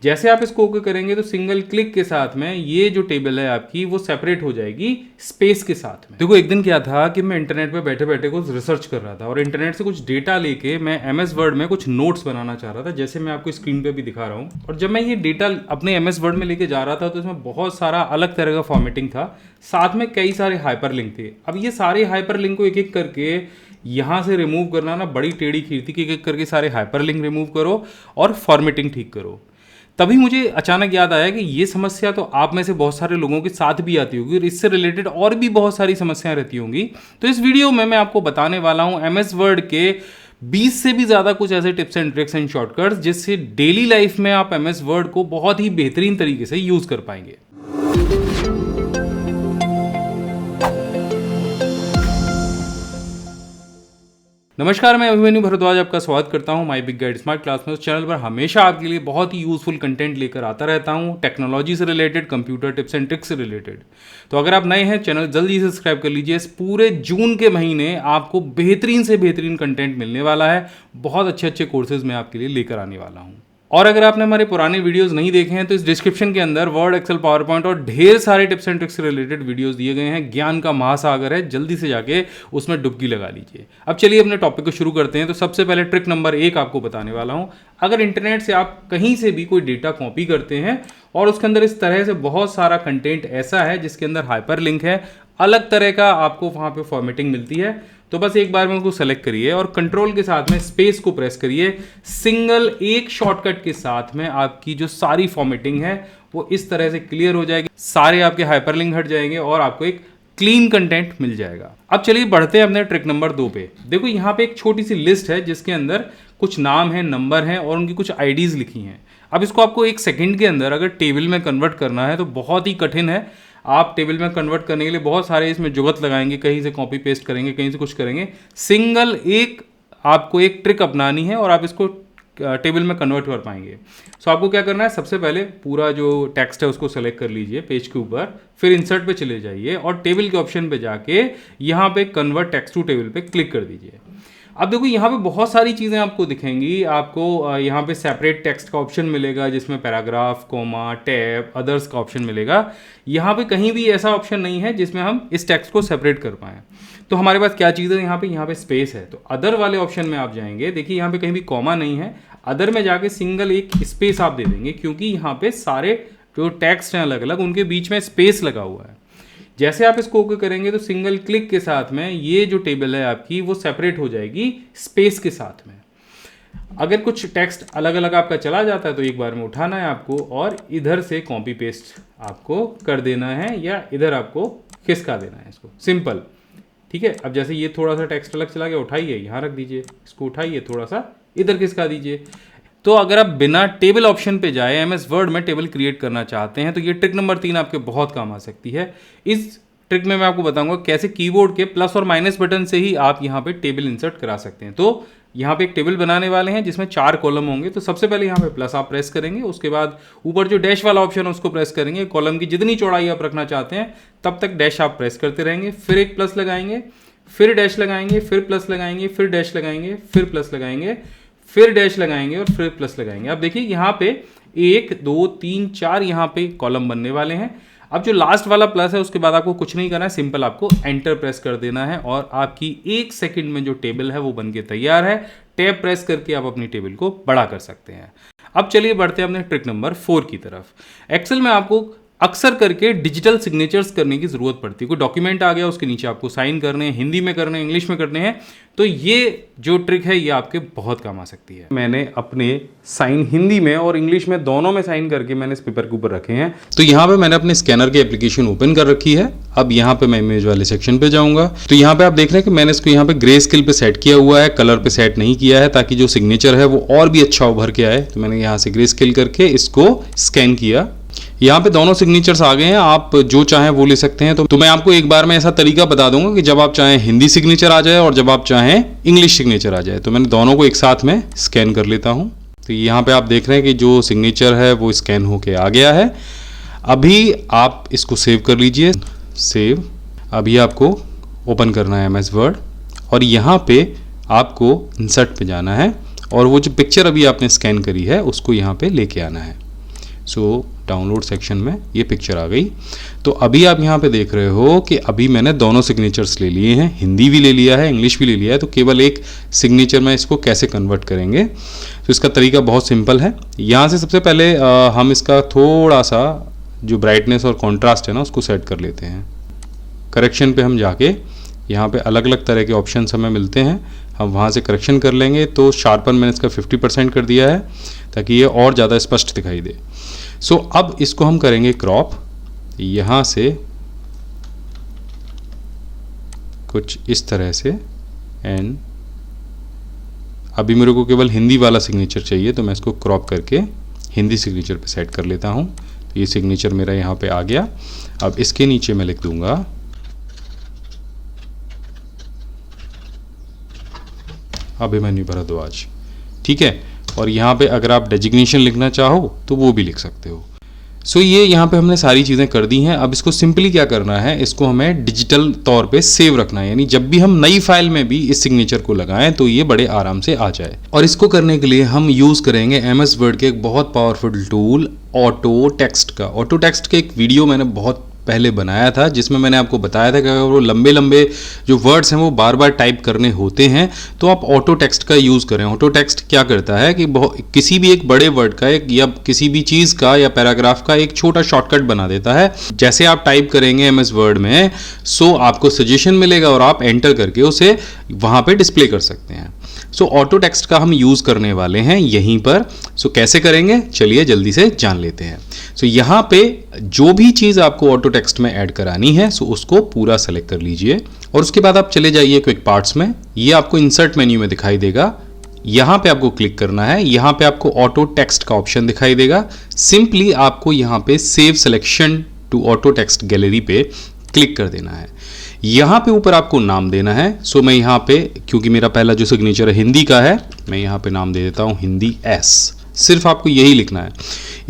जैसे आप इसको ओके करेंगे तो सिंगल क्लिक के साथ में ये जो टेबल है आपकी वो सेपरेट हो जाएगी स्पेस के साथ में। देखो एक दिन क्या था कि मैं इंटरनेट पे बैठे बैठे कुछ रिसर्च कर रहा था और इंटरनेट से कुछ डेटा लेके मैं MS वर्ड में कुछ नोट्स बनाना चाह रहा था, जैसे मैं आपको स्क्रीन पे भी दिखा रहा हूँ। और जब मैं ये डेटा अपने MS वर्ड में लेके जा रहा था तो इसमें बहुत सारा अलग तरह का फॉर्मेटिंग था, साथ में कई सारे हाइपर लिंक थे। अब ये सारे हाइपर लिंक को एक एक करके यहाँ से रिमूव करना ना बड़ी टेढ़ी खीर थी कि एक एक करके सारे हाइपर लिंक रिमूव करो और फॉर्मेटिंग ठीक करो। तभी मुझे अचानक याद आया कि ये समस्या तो आप में से बहुत सारे लोगों के साथ भी आती होगी और इससे रिलेटेड और भी बहुत सारी समस्याएं रहती होंगी। तो इस वीडियो में मैं आपको बताने वाला हूं MS वर्ड के 20 से भी ज़्यादा कुछ ऐसे tips and tricks and shortcuts जिससे डेली लाइफ में आप MS वर्ड को बहुत ही बेहतरीन तरीके से यूज़ कर पाएंगे। नमस्कार, मैं अभिमन्यु भारद्वाज आपका स्वागत करता हूं my big guide smart class में। उस चैनल पर हमेशा आपके लिए बहुत ही यूजफुल कंटेंट लेकर आता रहता हूं, टेक्नोलॉजी से related, computer tips and tricks से रिलेटेड। तो अगर आप नए हैं, चैनल जल्दी से सब्सक्राइब कर लीजिए। इस पूरे जून के महीने आपको बेहतरीन से बेहतरीन कंटेंट मिलने वाला है। बहुत अच्छे अच्छे कोर्सेज मैं आपके लिए लेकर आने वाला हूँ। और अगर आपने हमारे पुराने वीडियोस नहीं देखे हैं तो इस डिस्क्रिप्शन के अंदर वर्ड, एक्सेल, पावर पॉइंट और ढेर सारे टिप्स एंड ट्रिक्स से रिलेटेड वीडियोस दिए गए हैं। ज्ञान का महासागर है, जल्दी से जाके उसमें डुबकी लगा लीजिए। अब चलिए अपने टॉपिक को शुरू करते हैं। तो सबसे पहले ट्रिक नंबर 1 आपको बताने वाला हूं। अगर इंटरनेट से आप कहीं से भी कोई डेटा कॉपी करते हैं और उसके अंदर इस तरह से बहुत सारा कंटेंट ऐसा है जिसके अंदर हाइपर लिंक है, अलग तरह का आपको वहां पे फॉर्मेटिंग मिलती है, तो बस एक बार में उसको सेलेक्ट करिए और कंट्रोल के साथ में स्पेस को प्रेस करिए। सिंगल एक शॉर्टकट के साथ में आपकी जो सारी फॉर्मेटिंग है वो इस तरह से क्लियर हो जाएगी, सारे आपके हाइपरलिंक हट जाएंगे और आपको एक क्लीन कंटेंट मिल जाएगा। अब चलिए बढ़ते हैं अपने ट्रिक नंबर 2 पे। देखो यहाँ पे एक छोटी सी लिस्ट है जिसके अंदर कुछ नाम है, नंबर हैं और उनकी कुछ आईडीज लिखी हैं। अब इसको आपको 1 सेकंड के अंदर अगर टेबल में कन्वर्ट करना है तो बहुत ही कठिन है। आप टेबल में कन्वर्ट करने के लिए बहुत सारे इसमें जुगत लगाएंगे, कहीं से कॉपी पेस्ट करेंगे, कहीं से कुछ करेंगे। सिंगल एक आपको एक ट्रिक अपनानी है और आप इसको टेबल में कन्वर्ट कर पाएंगे। सो आपको क्या करना है, सबसे पहले पूरा जो टेक्स्ट है उसको सेलेक्ट कर लीजिए पेज के ऊपर, फिर इंसर्ट पे चले जाइए और टेबल के ऑप्शन पे जाके यहाँ पे कन्वर्ट टेक्स्ट टू टेबल पे क्लिक कर दीजिए। अब देखो यहाँ पे बहुत सारी चीज़ें आपको दिखेंगी। आपको यहाँ पे सेपरेट टेक्स्ट का ऑप्शन मिलेगा जिसमें पैराग्राफ, कोमा, टैब, अदर्स का ऑप्शन मिलेगा। यहाँ पे कहीं भी ऐसा ऑप्शन नहीं है जिसमें हम इस टेक्स्ट को सेपरेट कर पाएँ। तो हमारे पास क्या चीज़ है यहाँ पे स्पेस है। तो अदर वाले ऑप्शन में आप जाएंगे, देखिए यहाँ पे कहीं भी कॉमा नहीं है। अदर में जाके सिंगल एक स्पेस आप दे देंगे क्योंकि यहाँ पे सारे जो टेक्स्ट हैं अलग अलग, उनके बीच में स्पेस लगा हुआ है। जैसे आप इसको ओके करेंगे तो सिंगल क्लिक के साथ में ये जो टेबल है आपकी वो सेपरेट हो जाएगी स्पेस के साथ में। अगर कुछ टेक्स्ट अलग अलग आपका चला जाता है तो एक बार में उठाना है आपको और इधर से कॉपी पेस्ट आपको कर देना है या इधर आपको खिसका देना है इसको, सिंपल। ठीक है, अब जैसे ये थोड़ा सा टेक्स्ट अलग चला गया, उठाइए यहाँ रख दीजिए, इसको उठाइए थोड़ा सा इधर खिसका दीजिए। तो अगर आप बिना टेबल ऑप्शन पे जाए MS वर्ड में टेबल क्रिएट करना चाहते हैं तो ये ट्रिक नंबर 3 आपके बहुत काम आ सकती है। इस ट्रिक में मैं आपको बताऊंगा कैसे कीबोर्ड के प्लस और माइनस बटन से ही आप यहाँ पे टेबल इंसर्ट करा सकते हैं। तो यहाँ पे एक टेबल बनाने वाले हैं जिसमें 4 कॉलम होंगे। तो सबसे पहले यहाँ पे प्लस आप प्रेस करेंगे, उसके बाद ऊपर जो डैश वाला ऑप्शन है उसको प्रेस करेंगे। कॉलम की जितनी चौड़ाई आप रखना चाहते हैं तब तक डैश आप प्रेस करते रहेंगे, फिर एक प्लस लगाएंगे, फिर डैश लगाएंगे, फिर प्लस लगाएंगे, फिर डैश लगाएंगे, फिर प्लस लगाएंगे, फिर डैश लगाएंगे और फिर प्लस लगाएंगे। अब देखिए यहाँ पे 1 2 3 4 यहाँ पे कॉलम बनने वाले हैं। अब जो लास्ट वाला प्लस है उसके बाद आपको कुछ नहीं करना है, सिंपल आपको एंटर प्रेस कर देना है और आपकी 1 सेकंड में जो टेबल है वो बनके तैयार है। टैब प्रेस करके आप अपनी टेबल को बड़ा कर सकते हैं। अब चलिए बढ़ते हैं अपने ट्रिक नंबर 4 की तरफ। एक्सेल में आपको अक्सर करके डिजिटल सिग्नेचर्स करने की ज़रूरत पड़ती है। कोई डॉक्यूमेंट आ गया, उसके नीचे आपको साइन करने हैं, हिंदी में करने हैं, इंग्लिश में करने हैं, तो ये जो ट्रिक है ये आपके बहुत काम आ सकती है। मैंने अपने साइन हिंदी में और इंग्लिश में दोनों में साइन करके मैंने इस पेपर के ऊपर रखे हैं। तो यहाँ पे मैंने अपने स्कैनर की एप्लीकेशन ओपन कर रखी है। अब यहाँ पे मैं इमेज वाले सेक्शन पे जाऊँगा। तो यहाँ पे आप देख रहे हैं कि मैंने इसको यहाँ पे ग्रे स्केल पे सेट किया हुआ है, कलर पे सेट नहीं किया है ताकि जो सिग्नेचर है वो और भी अच्छा उभर के आए। तो मैंने यहाँ से ग्रे स्केल करके इसको स्कैन किया। यहाँ पे दोनों सिग्नेचर्स आ गए हैं, आप जो चाहें वो ले सकते हैं। तो मैं आपको एक बार में ऐसा तरीका बता दूंगा कि जब आप चाहें हिंदी सिग्नेचर आ जाए और जब आप चाहें इंग्लिश सिग्नेचर आ जाए। तो मैंने दोनों को एक साथ में स्कैन कर लेता हूँ। तो यहाँ पे आप देख रहे हैं कि जो सिग्नेचर है वो स्कैन होके आ गया है। अभी आप इसको सेव कर लीजिए, सेव। अभी आपको ओपन करना है MS वर्ड और यहाँ पे आपको इंसर्ट पे जाना है और वो जो पिक्चर अभी आपने स्कैन करी है उसको यहाँ पे लेके आना है। सो डाउनलोड सेक्शन में ये पिक्चर आ गई। तो अभी आप यहाँ पे देख रहे हो कि अभी मैंने दोनों सिग्नेचर्स ले लिए हैं, हिंदी भी ले लिया है, इंग्लिश भी ले लिया है। तो केवल एक सिग्नेचर में इसको कैसे कन्वर्ट करेंगे, तो इसका तरीका बहुत सिंपल है। यहाँ से सबसे पहले हम इसका थोड़ा सा जो ब्राइटनेस और कॉन्ट्रास्ट है ना उसको सेट कर लेते हैं। करेक्शन पे हम जाके यहाँ पे अलग अलग तरह के ऑप्शंस हमें मिलते हैं, हम वहाँ से करेक्शन कर लेंगे। तो शार्पन मैंने इसका 50% कर दिया है ताकि ये और ज़्यादा स्पष्ट दिखाई दे। सो अब इसको हम करेंगे क्रॉप यहाँ से कुछ इस तरह से। एंड अभी मेरे को केवल हिंदी वाला सिग्नेचर चाहिए, तो मैं इसको क्रॉप करके हिंदी सिग्नेचर पे सेट कर लेता हूँ। तो ये सिग्नेचर मेरा यहाँ पे आ गया। अब इसके नीचे मैं लिख दूंगा अभिमन्यु भारद्वाज, ठीक है। और यहाँ पे अगर आप डेजिग्नेशन लिखना चाहो तो वो भी लिख सकते हो। सो ये यहाँ पे हमने सारी चीज़ें कर दी हैं। अब इसको सिंपली क्या करना है, इसको हमें डिजिटल तौर पे सेव रखना है, यानी जब भी हम नई फाइल में भी इस सिग्नेचर को लगाएं तो ये बड़े आराम से आ जाए। और इसको करने के लिए हम यूज़ करेंगे MS वर्ड के एक बहुत पावरफुल टूल ऑटो टेक्स्ट का। ऑटो टेक्स्ट के एक वीडियो मैंने बहुत पहले बनाया था जिसमें मैंने आपको बताया था कि अगर वो लंबे लंबे जो वर्ड्स हैं वो बार बार टाइप करने होते हैं तो आप ऑटो टेक्स्ट का यूज़ करें। ऑटो टेक्स्ट क्या करता है कि किसी भी एक बड़े वर्ड का एक या किसी भी चीज़ का या पैराग्राफ का एक छोटा शॉर्टकट बना देता है। जैसे आप टाइप करेंगे MS वर्ड में, सो आपको सजेशन मिलेगा और आप एंटर करके उसे वहाँ पे डिस्प्ले कर सकते हैं। सो ऑटो टेक्स्ट का हम यूज़ करने वाले हैं यहीं पर। सो कैसे करेंगे, चलिए जल्दी से जान लेते हैं। सो यहाँ पे जो भी चीज़ आपको ऑटो टेक्स्ट में ऐड करानी है सो उसको पूरा सेलेक्ट कर लीजिए और उसके बाद आप चले जाइए क्विक पार्ट्स में। ये आपको इंसर्ट मेन्यू में दिखाई देगा, यहाँ पे आपको क्लिक करना है। यहाँ पे आपको ऑटो टेक्स्ट का ऑप्शन दिखाई देगा। सिंपली आपको यहाँ पे save selection to auto text gallery पे क्लिक कर देना है। यहाँ पे ऊपर आपको नाम देना है। सो मैं यहाँ पे, क्योंकि मेरा पहला जो सिग्नेचर है हिंदी का है, मैं यहाँ पे नाम दे देता हूँ हिंदी S। सिर्फ आपको यही लिखना है।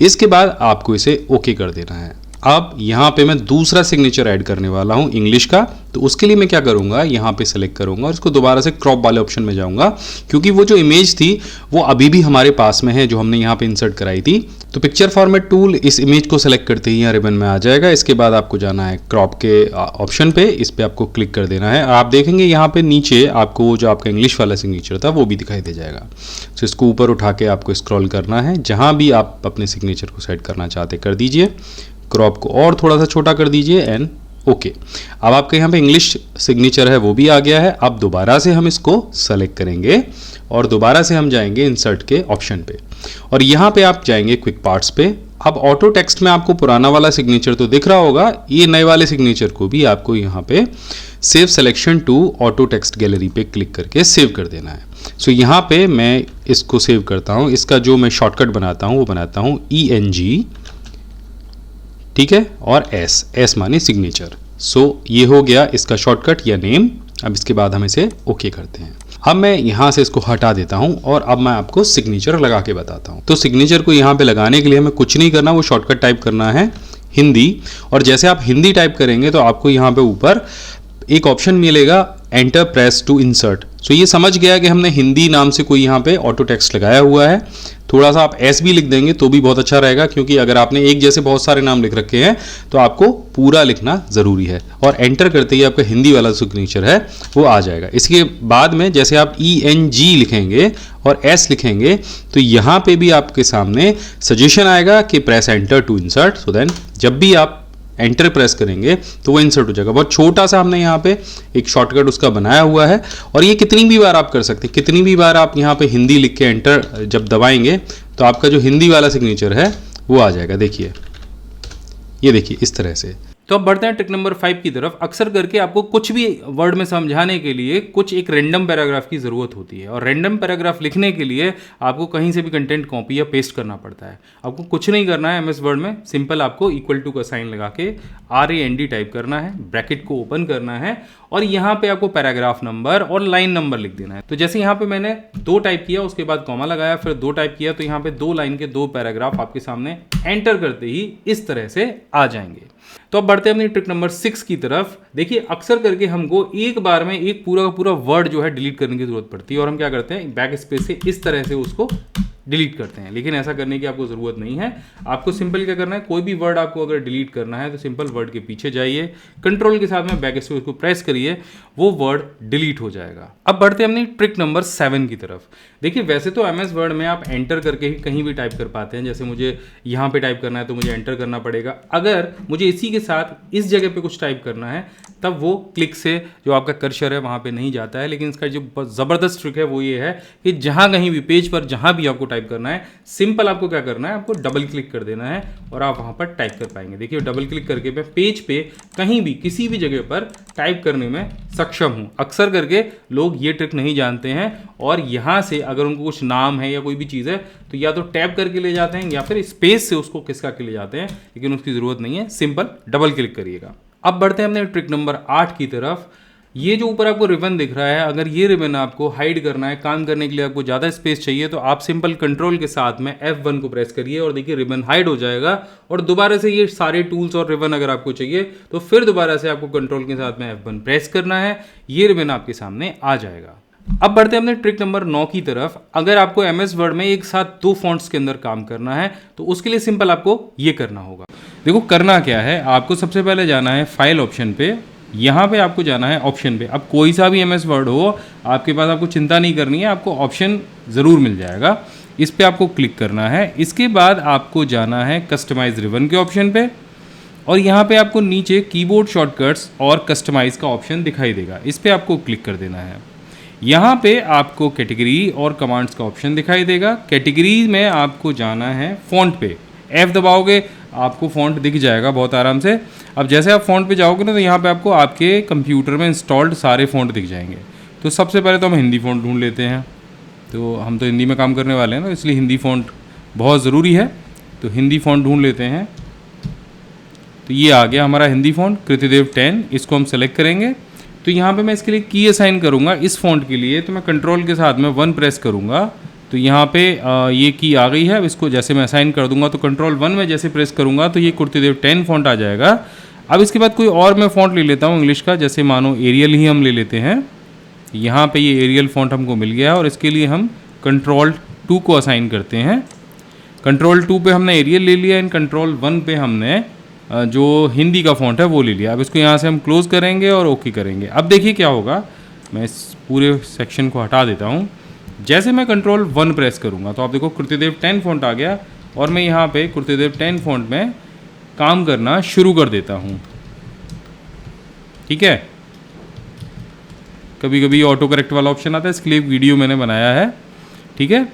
इसके बाद आपको इसे ओके कर देना है। अब यहाँ पे मैं दूसरा सिग्नेचर ऐड करने वाला हूँ इंग्लिश का। तो उसके लिए मैं क्या करूँगा, यहाँ पे सेलेक्ट करूँगा और इसको दोबारा से क्रॉप वाले ऑप्शन में जाऊँगा, क्योंकि वो जो इमेज थी वो अभी भी हमारे पास में है जो हमने यहाँ पे इंसर्ट कराई थी। तो पिक्चर फॉर्मेट टूल इस इमेज को सेलेक्ट करते ही यहाँ रिबन में आ जाएगा। इसके बाद आपको जाना है क्रॉप के ऑप्शन पे, इस पे आपको क्लिक कर देना है। आप देखेंगे यहाँ पे नीचे आपको जो आपका इंग्लिश वाला सिग्नेचर था वो भी दिखाई दे जाएगा। तो इसको ऊपर उठा के आपको स्क्रॉल करना है, जहाँ भी आप अपने सिग्नेचर को सेट करना चाहते कर दीजिए। क्रॉप को और थोड़ा सा छोटा कर दीजिए एंड ओके। अब आपके यहाँ पे इंग्लिश सिग्नेचर है वो भी आ गया है। अब दोबारा से हम इसको सेलेक्ट करेंगे और दोबारा से हम जाएंगे इंसर्ट के ऑप्शन पे और यहाँ पे आप जाएंगे क्विक पार्ट्स पे। अब ऑटो टेक्स्ट में आपको पुराना वाला सिग्नेचर तो दिख रहा होगा, ये नए वाले सिग्नेचर को भी आपको यहाँ पे save selection to auto text gallery पे क्लिक करके सेव कर देना है। सो यहाँ पे मैं इसको सेव करता हूँ। इसका जो मैं शॉर्टकट बनाता हूँ वो बनाता हूँ ENG, ठीक है, और S माने सिग्नेचर। सो ये हो गया इसका शॉर्टकट या नेम। अब इसके बाद हम इसे ओके करते हैं। अब मैं यहाँ से इसको हटा देता हूँ और अब मैं आपको सिग्नेचर लगा के बताता हूँ। तो सिग्नेचर को यहाँ पे लगाने के लिए हमें कुछ नहीं करना, वो शॉर्टकट टाइप करना है हिंदी। और जैसे आप हिंदी टाइप करेंगे तो आपको यहाँ पे ऊपर एक ऑप्शन मिलेगा एंटर प्रेस टू इंसर्ट। सो ये समझ गया कि हमने हिंदी नाम से कोई यहाँ पे ऑटो टेक्स्ट लगाया हुआ है। थोड़ा सा आप S भी लिख देंगे तो भी बहुत अच्छा रहेगा, क्योंकि अगर आपने एक जैसे बहुत सारे नाम लिख रखे हैं तो आपको पूरा लिखना ज़रूरी है। और एंटर करते ही आपका हिंदी वाला सिग्नेचर है वो आ जाएगा। इसके बाद में जैसे आप ENG लिखेंगे और S लिखेंगे तो यहाँ पे भी आपके सामने सजेशन आएगा कि press enter to insert. So then जब भी आप एंटर प्रेस करेंगे तो वो इंसर्ट हो जाएगा। बहुत छोटा सा हमने यहाँ पे एक शॉर्टकट उसका बनाया हुआ है और ये कितनी भी बार आप कर सकते हैं। कितनी भी बार आप यहाँ पे हिंदी लिख के एंटर जब दबाएंगे तो आपका जो हिंदी वाला सिग्नेचर है वो आ जाएगा। देखिए, ये देखिए इस तरह से। तो अब बढ़ते हैं ट्रिक नंबर 5 की तरफ। अक्सर करके आपको कुछ भी वर्ड में समझाने के लिए कुछ एक रैंडम पैराग्राफ की ज़रूरत होती है और रैंडम पैराग्राफ लिखने के लिए आपको कहीं से भी कंटेंट कॉपी या पेस्ट करना पड़ता है। आपको कुछ नहीं करना है MS वर्ड में, सिंपल आपको इक्वल टू का साइन लगा के RAND टाइप करना है, ब्रैकेट को ओपन करना है और यहाँ पे आपको पैराग्राफ नंबर और लाइन नंबर लिख देना है। तो जैसे यहाँ पे मैंने 2 टाइप किया, उसके बाद कॉमा लगाया, फिर 2 टाइप किया, तो यहाँ पे 2 लाइन के 2 पैराग्राफ आपके सामने एंटर करते ही इस तरह से आ जाएंगे। तो अब बढ़ते हैं अपनी ट्रिक नंबर 6 की तरफ। देखिए, अक्सर करके हमको एक बार में एक पूरा का पूरा वर्ड जो है डिलीट करने की जरूरत पड़ती है और हम क्या करते हैं, बैक स्पेस से इस तरह से उसको डिलीट करते हैं, लेकिन ऐसा करने की आपको ज़रूरत नहीं है। आपको सिंपल क्या करना है, कोई भी वर्ड आपको अगर डिलीट करना है तो सिंपल वर्ड के पीछे जाइए, कंट्रोल के साथ में बैक स्पेस को प्रेस करिए, वो वर्ड डिलीट हो जाएगा। अब बढ़ते हैं अपनी ट्रिक नंबर 7 की तरफ। देखिए वैसे तो MS वर्ड में आप एंटर करके ही कहीं भी टाइप कर पाते हैं, जैसे मुझे यहाँ पे टाइप करना है तो मुझे एंटर करना पड़ेगा। अगर मुझे इसी के साथ इस जगह पे कुछ टाइप करना है तब वो क्लिक से जो आपका कर्सर है वहाँ पे नहीं जाता है, लेकिन इसका जो ज़बरदस्त ट्रिक है वो ये है कि जहाँ कहीं भी पेज पर जहाँ भी आपको टाइप करना है, सिंपल आपको क्या करना है, आपको डबल क्लिक कर देना है और आप वहाँ पर टाइप कर पाएंगे। देखिए डबल क्लिक करके मैं पेज पे कहीं भी किसी भी जगह पर टाइप करने में सक्षम हूँ। अक्सर करके लोग ये ट्रिक नहीं जानते हैं और यहाँ से अगर उनको कुछ नाम है या कोई भी चीज़ है तो या तो टैप करके ले जाते हैं या फिर स्पेस से उसको खिसका के ले जाते हैं, लेकिन उसकी ज़रूरत नहीं है, सिंपल डबल क्लिक करिएगा। अब बढ़ते हैं अपने ट्रिक नंबर 8 की तरफ। ये जो ऊपर आपको रिबन दिख रहा है, अगर ये रिबन आपको हाइड करना है, काम करने के लिए आपको ज़्यादा स्पेस चाहिए तो आप सिंपल कंट्रोल के साथ में F1 को प्रेस करिए और देखिए रिबन हाइड हो जाएगा। और दोबारा से ये सारे टूल्स और रिबन अगर आपको चाहिए तो फिर दोबारा से आपको कंट्रोल के साथ में F1 प्रेस करना है, ये रिबन आपके सामने आ जाएगा। अब बढ़ते हैं अपने ट्रिक नंबर 9 की तरफ। अगर आपको MS वर्ड में एक साथ 2 फॉन्ट्स के अंदर काम करना है तो उसके लिए सिंपल आपको ये करना होगा। देखो करना क्या है, आपको सबसे पहले जाना है फाइल ऑप्शन पे, यहाँ पे आपको जाना है ऑप्शन पे। अब कोई सा भी MS वर्ड हो आपके पास, आपको चिंता नहीं करनी है, आपको ऑप्शन ज़रूर मिल जाएगा। इस पर आपको क्लिक करना है। इसके बाद आपको जाना है कस्टमाइज रिबन के ऑप्शन पे और यहाँ पे आपको नीचे कीबोर्ड शॉर्टकट्स और कस्टमाइज का ऑप्शन दिखाई देगा, इस पर आपको क्लिक कर देना है। यहाँ पे आपको कैटेगरी और कमांड्स का ऑप्शन दिखाई देगा। कैटेगरी में आपको जाना है फ़ॉन्ट पे, F दबाओगे आपको फ़ॉन्ट दिख जाएगा बहुत आराम से। अब जैसे आप फ़ॉन्ट पे जाओगे ना तो यहाँ पे आपको आपके कंप्यूटर में इंस्टॉल्ड सारे फ़ॉन्ट दिख जाएंगे। तो सबसे पहले तो हम हिंदी फ़ॉन्ट ढूंढ लेते हैं, तो हम तो हिंदी में काम करने वाले हैं ना, इसलिए हिंदी फ़ॉन्ट बहुत ज़रूरी है। तो हिंदी फ़ॉन्ट ढूंढ लेते हैं। तो ये आ गया हमारा हिंदी फ़ॉन्ट कृतिदेव 10, इसको हम सेलेक्ट करेंगे। तो यहाँ पे मैं इसके लिए की असाइन करूँगा इस फ़ॉन्ट के लिए, तो मैं कंट्रोल के साथ में 1 प्रेस करूँगा तो यहाँ पे ये की आ गई है। अब इसको जैसे मैं असाइन कर दूंगा तो कंट्रोल 1 में जैसे प्रेस करूँगा तो ये कृतिदेव 10 फ़ॉन्ट आ जाएगा। अब इसके बाद कोई और मैं फ़ॉन्ट ले लेता हूँ इंग्लिश का, जैसे मानो एरियल ही हम ले लेते हैं। यहाँ पे ये एरियल फ़ॉन्ट हमको मिल गया है और इसके लिए हम कंट्रोल 2 को असाइन करते हैं। कंट्रोल 2 पे हमने एरियल ले लिया, इन कंट्रोल 1 पे हमने जो हिंदी का फ़ॉन्ट है वो ले लिया। अब इसको यहाँ से हम क्लोज़ करेंगे और ओके करेंगे। अब देखिए क्या होगा, मैं इस पूरे सेक्शन को हटा देता हूँ। जैसे मैं कंट्रोल 1 प्रेस करूँगा तो आप देखो कृतिदेव 10 फ़ॉन्ट आ गया और मैं यहाँ पे कृतिदेव 10 फ़ॉन्ट में काम करना शुरू कर देता हूँ। ठीक है, कभी कभी ऑटो करेक्ट वाला ऑप्शन आता है, इसके लिए एक वीडियो मैंने बनाया है। ठीक है,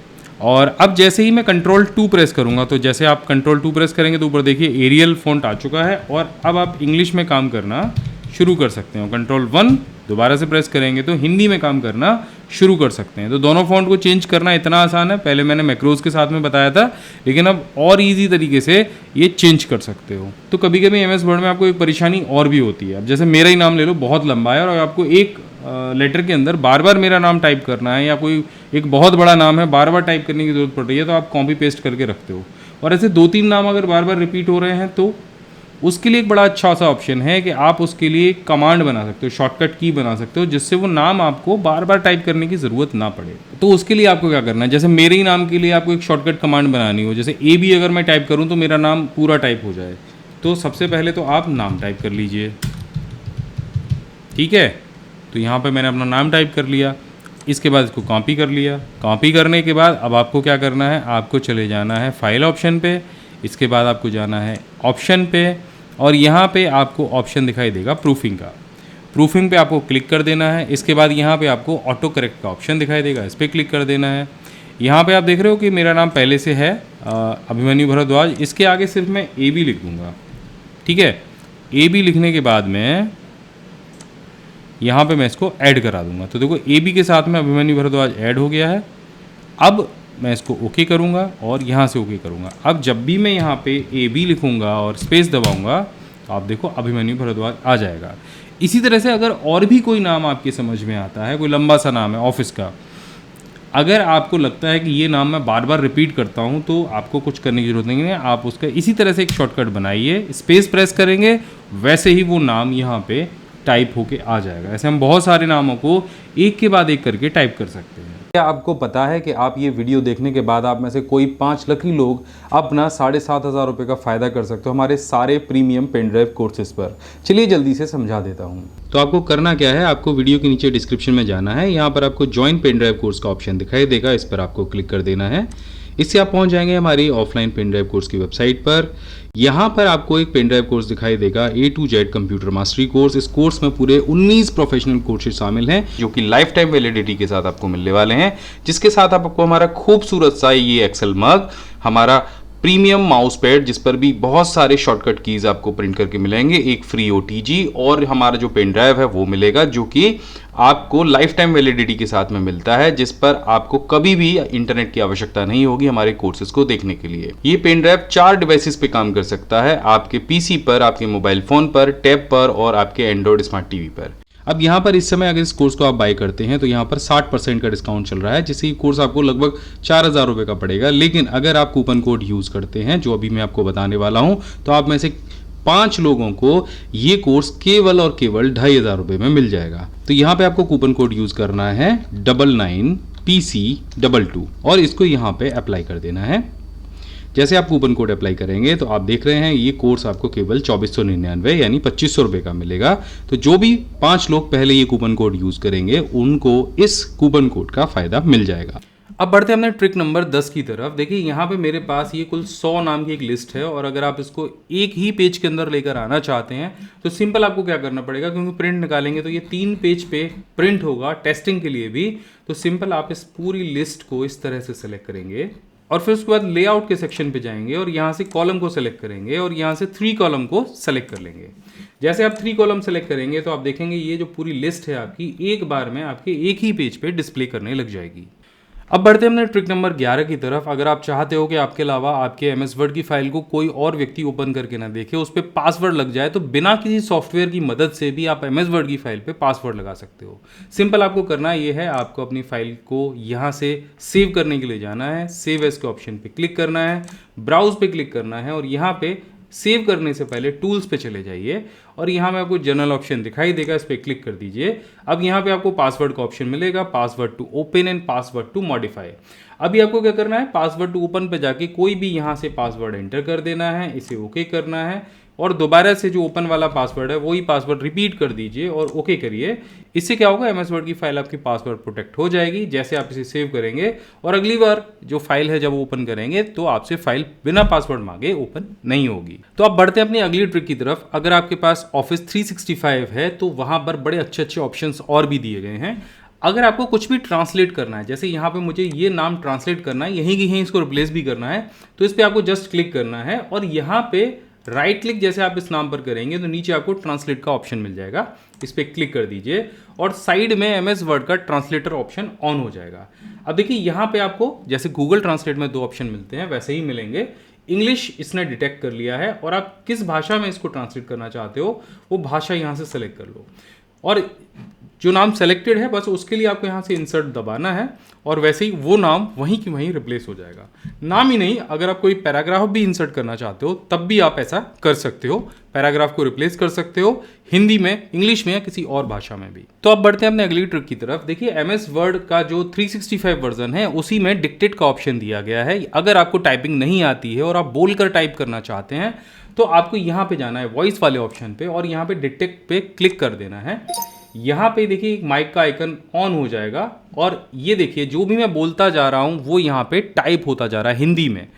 और अब जैसे ही मैं कंट्रोल 2 प्रेस करूँगा तो जैसे आप कंट्रोल 2 प्रेस करेंगे तो ऊपर देखिए एरियल फ़ॉन्ट आ चुका है और अब आप इंग्लिश में काम करना शुरू कर सकते हो। कंट्रोल 1 दोबारा से प्रेस करेंगे तो हिंदी में काम करना शुरू कर सकते हैं। तो दोनों फ़ॉन्ट को चेंज करना इतना आसान है, पहले मैंने मैक्रोज के साथ में बताया था, लेकिन अब और इजी तरीके से ये चेंज कर सकते हो। तो कभी कभी MS वर्ड में आपको एक परेशानी और भी होती है। अब जैसे मेरा ही नाम ले लो, बहुत लंबा है और आपको एक लेटर के अंदर बार बार मेरा नाम टाइप करना है, या कोई एक बहुत बड़ा नाम है बार बार टाइप करने की ज़रूरत पड़ रही है, तो आप कॉपी पेस्ट करके रखते हो। और ऐसे 2-3 नाम अगर बार बार रिपीट हो रहे हैं तो उसके लिए एक बड़ा अच्छा सा ऑप्शन है कि आप उसके लिए कमांड बना सकते हो, शॉर्टकट की बना सकते हो, जिससे वो नाम आपको बार बार टाइप करने की ज़रूरत ना पड़े। तो उसके लिए आपको क्या करना है, जैसे मेरे ही नाम के लिए आपको एक शॉर्टकट कमांड बनानी हो, जैसे AB अगर मैं टाइप करूँ तो मेरा नाम पूरा टाइप हो जाए, तो सबसे पहले तो आप नाम टाइप कर लीजिए। ठीक है, तो यहाँ पर मैंने अपना नाम टाइप कर लिया, इसके बाद इसको कॉपी कर लिया। कॉपी करने के बाद अब आपको क्या करना है, आपको चले जाना है फाइल ऑप्शन पे, इसके बाद आपको जाना है ऑप्शन पे और यहाँ पे आपको ऑप्शन दिखाई देगा प्रूफिंग का। प्रूफिंग पे आपको क्लिक कर देना है। इसके बाद यहाँ पे आपको ऑटो करेक्ट का ऑप्शन दिखाई देगा, इस पर क्लिक कर देना है। यहाँ पे आप देख रहे हो कि मेरा नाम पहले से है अभिमन्यु भारद्वाज, इसके आगे सिर्फ मैं AB लिख दूँगा। ठीक है, AB लिखने के बाद में यहाँ पे मैं इसको ऐड करा दूंगा। तो देखो AB के साथ में अभिमन्यु भारद्वाज ऐड हो गया है। अब मैं इसको ओके करूँगा और यहाँ से ओके करूँगा। अब जब भी मैं यहाँ पे AB लिखूँगा और स्पेस दबाऊँगा तो आप देखो अभिमन्यु भारद्वाज आ जाएगा। इसी तरह से अगर और भी कोई नाम आपके समझ में आता है, कोई लंबा सा नाम है ऑफिस का, अगर आपको लगता है कि ये नाम मैं बार बार रिपीट करता हूँ तो आपको कुछ करने की ज़रूरत नहीं है, आप उसका इसी तरह से एक शॉर्टकट बनाइए, स्पेस प्रेस करेंगे, वैसे ही वो नाम यहाँ पे टाइप होके आ जाएगा। ऐसे हम बहुत सारे नामों को एक के बाद एक करके टाइप कर सकते हैं। क्या आपको पता है कि आप ये वीडियो देखने के बाद आप में से कोई 5 लकी लोग अपना 7,500 रुपये का फ़ायदा कर सकते हो हमारे सारे प्रीमियम पेन ड्राइव कोर्सेज पर। चलिए जल्दी से समझा देता हूँ। तो आपको करना क्या है, आपको वीडियो के नीचे डिस्क्रिप्शन में जाना है, यहाँ पर आपको ज्वाइन पेन ड्राइव कोर्स का ऑप्शन दिखाई देगा, इस पर आपको क्लिक कर देना है। इससे आप पहुंच जाएंगे हमारी ऑफलाइन पेन ड्राइव कोर्स की वेबसाइट पर। यहाँ पर आपको एक पेन ड्राइव कोर्स दिखाई देगा A to Z computer mastery course. इस कोर्स में पूरे 19 प्रोफेशनल कोर्सेज शामिल हैं जो कि लाइफ टाइम वैलिडिटी के साथ आपको मिलने वाले हैं, जिसके साथ आपको हमारा खूबसूरत सा ये एक्सेल मग, हमारा प्रीमियम माउस पैड जिस पर भी बहुत सारे शॉर्टकट कीज आपको प्रिंट करके मिलेंगे, एक फ्री OTG और हमारा जो पेन ड्राइव है वो मिलेगा जो कि आपको लाइफ टाइम वैलिडिटी के साथ में मिलता है, जिस पर आपको कभी भी इंटरनेट की आवश्यकता नहीं होगी हमारे कोर्सेज को देखने के लिए। ये पेन ड्राइव 4 डिवाइसेस पे काम कर सकता है, आपके PC पर, आपके मोबाइल फोन पर, टैब पर और आपके एंड्रॉइड स्मार्ट टीवी पर। अब यहाँ पर इस समय अगर इस कोर्स को आप बाय करते हैं तो यहाँ पर 60% का डिस्काउंट चल रहा है, जिससे ये कोर्स आपको लगभग 4,000 रुपये का पड़ेगा। लेकिन अगर आप कूपन कोड यूज़ करते हैं जो अभी मैं आपको बताने वाला हूँ, तो आप में से 5 लोगों को ये कोर्स केवल और केवल 2,500 रुपये में मिल जाएगा। तो यहाँ पे आपको कूपन कोड यूज़ करना है 99PC22 और इसको यहाँ पे अप्लाई कर देना है। जैसे आप कूपन कोड अप्लाई करेंगे तो आप देख रहे हैं ये कोर्स आपको केवल 2499 यानी 2,500 रुपये का मिलेगा। तो जो भी 5 लोग पहले ये कूपन कोड यूज़ करेंगे उनको इस कूपन कोड का फ़ायदा मिल जाएगा। अब बढ़ते हैं अपने ट्रिक नंबर 10 की तरफ। देखिए यहाँ पे मेरे पास ये कुल 100 नाम की एक लिस्ट है और अगर आप इसको एक ही पेज के अंदर लेकर आना चाहते हैं तो सिंपल आपको क्या करना पड़ेगा, क्योंकि प्रिंट निकालेंगे तो ये 3 पेज पे प्रिंट होगा टेस्टिंग के लिए भी। तो सिंपल आप इस पूरी लिस्ट को इस तरह से सेलेक्ट करेंगे और फिर उसके बाद लेआउट के सेक्शन पे जाएंगे और यहाँ से कॉलम को सेलेक्ट करेंगे और यहाँ से 3 कॉलम को सेलेक्ट कर लेंगे। जैसे आप 3 कॉलम सेलेक्ट करेंगे तो आप देखेंगे ये जो पूरी लिस्ट है आपकी एक बार में आपके एक ही पेज पे डिस्प्ले करने लग जाएगी। अब बढ़ते हैं अपने ट्रिक नंबर 11 की तरफ। अगर आप चाहते हो कि आपके अलावा आपके MS वर्ड की फाइल को कोई और व्यक्ति ओपन करके ना देखे, उस पर पासवर्ड लग जाए, तो बिना किसी सॉफ्टवेयर की मदद से भी आप MS वर्ड की फाइल पे पासवर्ड लगा सकते हो। सिंपल आपको करना ये है, आपको अपनी फाइल को यहाँ से सेव करने के लिए जाना है, सेव एज के ऑप्शन पे क्लिक करना है, ब्राउज पे क्लिक करना है और यहाँ पे सेव करने से पहले टूल्स पे चले जाइए और यहाँ में आपको जनरल ऑप्शन दिखाई देगा, इस पर क्लिक कर दीजिए। अब यहाँ पे आपको पासवर्ड का ऑप्शन मिलेगा, password to open and password to modify. अभी आपको क्या करना है, पासवर्ड टू ओपन पे जाके कोई भी यहाँ से पासवर्ड एंटर कर देना है, इसे ओके करना है और दोबारा से जो ओपन वाला पासवर्ड है वही पासवर्ड रिपीट कर दीजिए और ओके करिए। इससे क्या होगा, MS वर्ड की फाइल आपकी पासवर्ड प्रोटेक्ट हो जाएगी। जैसे आप इसे सेव करेंगे और अगली बार जो फाइल है जब ओपन करेंगे तो आपसे फाइल बिना पासवर्ड मांगे ओपन नहीं होगी। तो आप बढ़ते हैं अपनी अगली ट्रिक की तरफ। अगर आपके पास ऑफिस 365 है तो वहां पर बड़े अच्छे अच्छे ऑप्शंस और भी दिए गए हैं। अगर आपको कुछ भी ट्रांसलेट करना है, जैसे यहाँ पे मुझे ये नाम ट्रांसलेट करना है, यहीं की यहीं इसको रिप्लेस भी करना है, तो इस पर आपको जस्ट क्लिक करना है और यहाँ पे राइट क्लिक जैसे आप इस नाम पर करेंगे तो नीचे आपको ट्रांसलेट का ऑप्शन मिल जाएगा, इस पर क्लिक कर दीजिए और साइड में MS वर्ड का ट्रांसलेटर ऑप्शन ऑन हो जाएगा। अब देखिए यहाँ पे आपको जैसे गूगल ट्रांसलेट में 2 ऑप्शन मिलते हैं वैसे ही मिलेंगे। इंग्लिश इसने डिटेक्ट कर लिया है और आप किस भाषा में इसको ट्रांसलेट करना चाहते हो वो भाषा यहाँ से सेलेक्ट कर लो और जो नाम सेलेक्टेड है बस उसके लिए आपको यहाँ से इंसर्ट दबाना है और वैसे ही वो नाम वहीं की वहीं रिप्लेस हो जाएगा। नाम ही नहीं, अगर आप कोई पैराग्राफ भी इंसर्ट करना चाहते हो तब भी आप ऐसा कर सकते हो, पैराग्राफ को रिप्लेस कर सकते हो हिंदी में, इंग्लिश में या किसी और भाषा में भी। तो अब बढ़ते हैं अपने अगली ट्रिक की तरफ। देखिए MS वर्ड का जो 365 वर्जन है उसी में डिक्टेट का ऑप्शन दिया गया है। अगर आपको टाइपिंग नहीं आती है और आप बोलकर टाइप करना चाहते हैं तो आपको यहाँ पे जाना है वॉइस वाले ऑप्शन पे और यहाँ पे डिक्टेट पे क्लिक कर देना है। यहाँ पे देखिए एक माइक का आइकन ऑन हो जाएगा और ये देखिए जो भी मैं बोलता जा रहा हूँ वो यहाँ पे टाइप होता जा रहा है हिंदी में।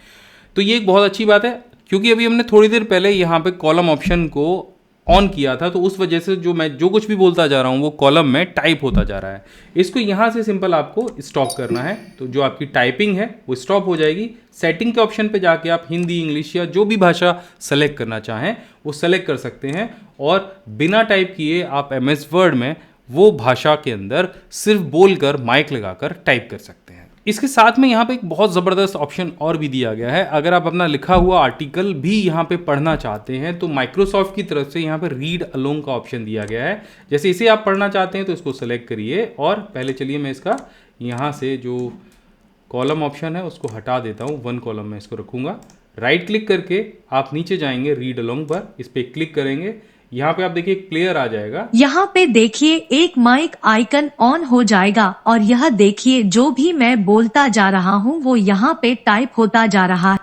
तो ये एक बहुत अच्छी बात है क्योंकि अभी हमने थोड़ी देर पहले यहाँ पे कॉलम ऑप्शन को ऑन किया था, तो उस वजह से जो कुछ भी बोलता जा रहा हूँ वो कॉलम में टाइप होता जा रहा है। इसको यहाँ से सिंपल आपको स्टॉप करना है, तो जो आपकी टाइपिंग है वो स्टॉप हो जाएगी। सेटिंग के ऑप्शन पे जाके आप हिंदी, इंग्लिश या जो भी भाषा सेलेक्ट करना चाहें वो सेलेक्ट कर सकते हैं और बिना टाइप किए आप MS वर्ड में वो भाषा के अंदर सिर्फ बोलकर माइक लगाकर टाइप कर सकते हैं। इसके साथ में यहाँ पे एक बहुत ज़बरदस्त ऑप्शन और भी दिया गया है। अगर आप अपना लिखा हुआ आर्टिकल भी यहाँ पे पढ़ना चाहते हैं तो माइक्रोसॉफ्ट की तरफ से यहाँ पे रीड अलोंग का ऑप्शन दिया गया है। जैसे इसे आप पढ़ना चाहते हैं तो इसको सेलेक्ट करिए और पहले चलिए मैं इसका यहाँ से जो कॉलम ऑप्शन है उसको हटा देता हूँ, 1 कॉलम में इसको रखूँगा। राइट क्लिक करके आप नीचे जाएंगे रीड अलोंग पर, इस पर क्लिक करेंगे। यहाँ पे आप देखिए एक प्लेयर आ जाएगा। यहाँ पे देखिए एक माइक आइकन ऑन हो जाएगा और यह देखिए जो भी मैं बोलता जा रहा हूँ वो यहाँ पे टाइप होता जा रहा है।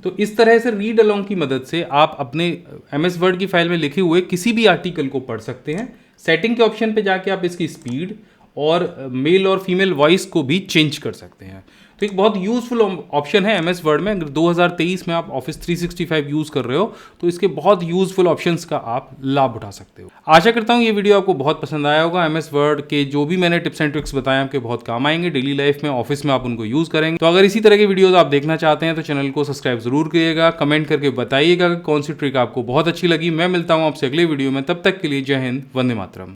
तो इस तरह से रीड अलोंग की मदद से आप अपने MS वर्ड की फाइल में लिखे हुए किसी भी आर्टिकल को पढ़ सकते हैं। सेटिंग के ऑप्शन पे जाके आप इसकी स्पीड और मेल और फीमेल वॉइस को भी चेंज कर सकते हैं। तो एक बहुत यूज़फुल ऑप्शन है MS वर्ड में। अगर 2023 में आप ऑफिस 365 यूज़ कर रहे हो तो इसके बहुत यूज़फुल ऑप्शंस का आप लाभ उठा सकते हो। आशा करता हूँ ये वीडियो आपको बहुत पसंद आया होगा। MS वर्ड के जो भी मैंने टिप्स एंड ट्रिक्स बताए आपके बहुत काम आएंगे डेली लाइफ में, ऑफिस में आप उनको यूज़ करेंगे। तो अगर इसी तरह के वीडियोज़ आप देखना चाहते हैं तो चैनल को सब्सक्राइब जरूर करिएगा, कमेंट करके बताइएगा कि कौन सी ट्रिक आपको बहुत अच्छी लगी। मैं मिलता हूँ आपसे अगले वीडियो में, तब तक के लिए जय हिंद, वंदे मातरम।